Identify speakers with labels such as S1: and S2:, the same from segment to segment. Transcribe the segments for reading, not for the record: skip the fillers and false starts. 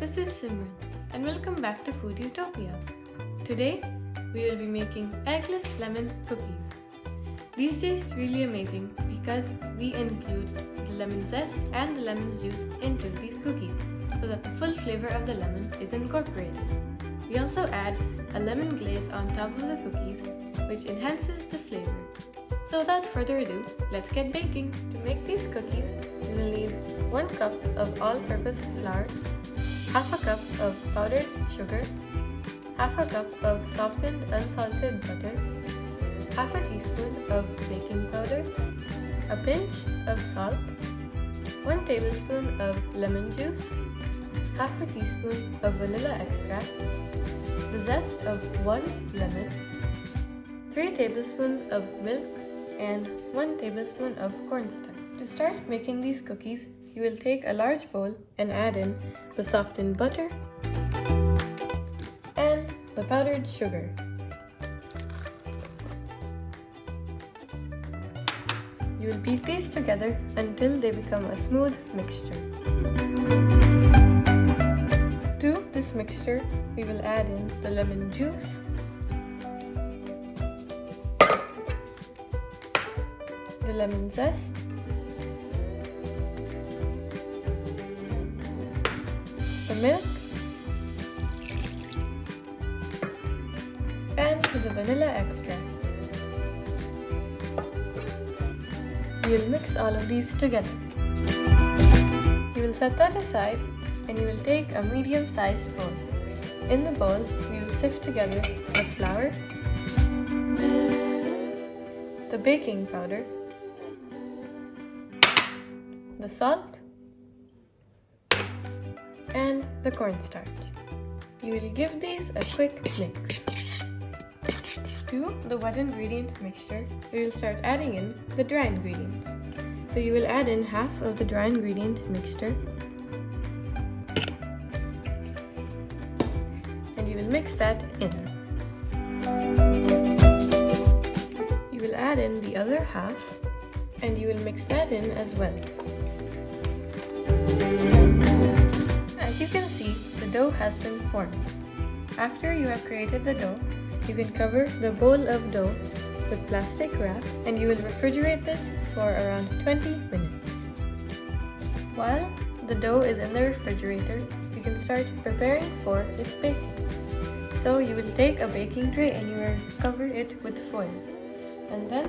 S1: this is Simran and welcome back to Food Utopia. Today we will be making eggless lemon cookies. These taste really amazing because we include the lemon zest and the lemon juice into these cookies so that the full flavor of the lemon is incorporated. We also add a lemon glaze on top of the cookies which enhances the flavor. So without further ado, let's get baking. To make these cookies, we will need 1 cup of all-purpose flour, half a cup of powdered sugar, half a cup of softened unsalted butter, half a teaspoon of baking powder, a pinch of salt, 1 tablespoon of lemon juice, half a teaspoon of vanilla extract, the zest of 1 lemon, 3 tablespoons of milk, and 1 tablespoon of cornstarch. To start making these cookies, you will take a large bowl and add in the softened butter and the powdered sugar. You will beat these together until they become a smooth mixture. To this mixture, we will add in the lemon juice, the lemon zest, the milk, and the vanilla extract. You will mix all of these together. You will set that aside and you will take a medium-sized bowl. In the bowl, we will sift together the flour, the baking powder, the salt, and the cornstarch. You will give these a quick mix. To the wet ingredient mixture, we will start adding in the dry ingredients. So you will add in half of the dry ingredient mixture and you will mix that in. You will add in the other half and you will mix that in as well. As you can see, the dough has been formed. After you have created the dough, you can cover the bowl of dough with plastic wrap and you will refrigerate this for around 20 minutes. While the dough is in the refrigerator, you can start preparing for its baking. So you will take a baking tray and you will cover it with foil. And then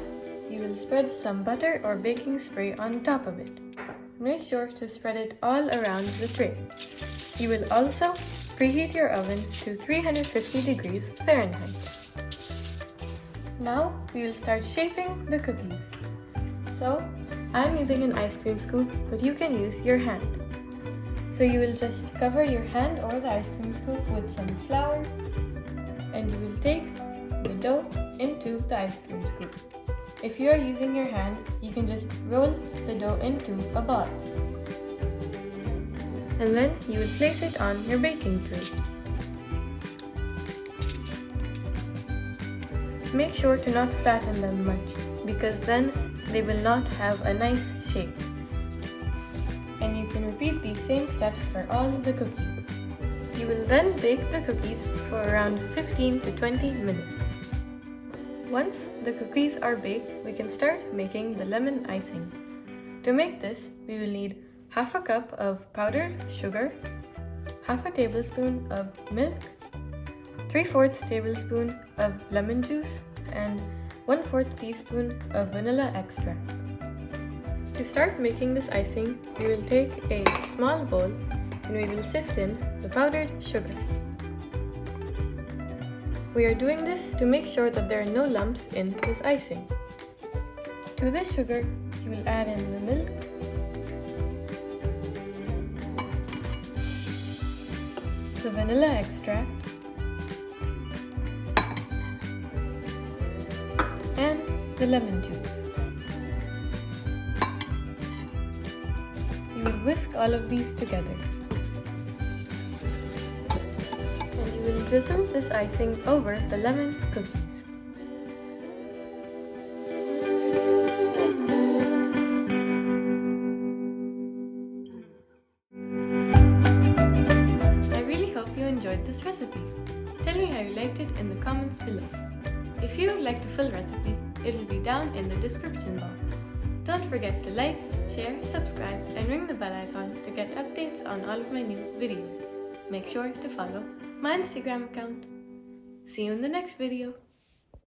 S1: you will spread some butter or baking spray on top of it. Make sure to spread it all around the tray. You will also preheat your oven to 350 degrees Fahrenheit. Now we will start shaping the cookies. So I'm using an ice cream scoop, but you can use your hand. So you will just cover your hand or the ice cream scoop with some flour and you will take the dough into the ice cream scoop. If you are using your hand, you can just roll the dough into a ball. And then you will place it on your baking tray. Make sure to not flatten them much because then they will not have a nice shape. And you can repeat these same steps for all the cookies. You will then bake the cookies for around 15 to 20 minutes. Once the cookies are baked, we can start making the lemon icing. To make this, we will need half a cup of powdered sugar, half a tablespoon of milk, 3/4 tablespoon of lemon juice, and 1/4 teaspoon of vanilla extract. To start making this icing, we will take a small bowl and we will sift in the powdered sugar. We are doing this to make sure that there are no lumps in this icing. To this sugar, you will add in the milk, the vanilla extract, and the lemon juice. You will whisk all of these together. You will drizzle this icing over the lemon cookies. Tell me how you liked it in the comments below. If you would like the full recipe, it will be down in the description box. Don't forget to like, share, subscribe and ring the bell icon to get updates on all of my new videos. Make sure to follow my Instagram account. See you in the next video.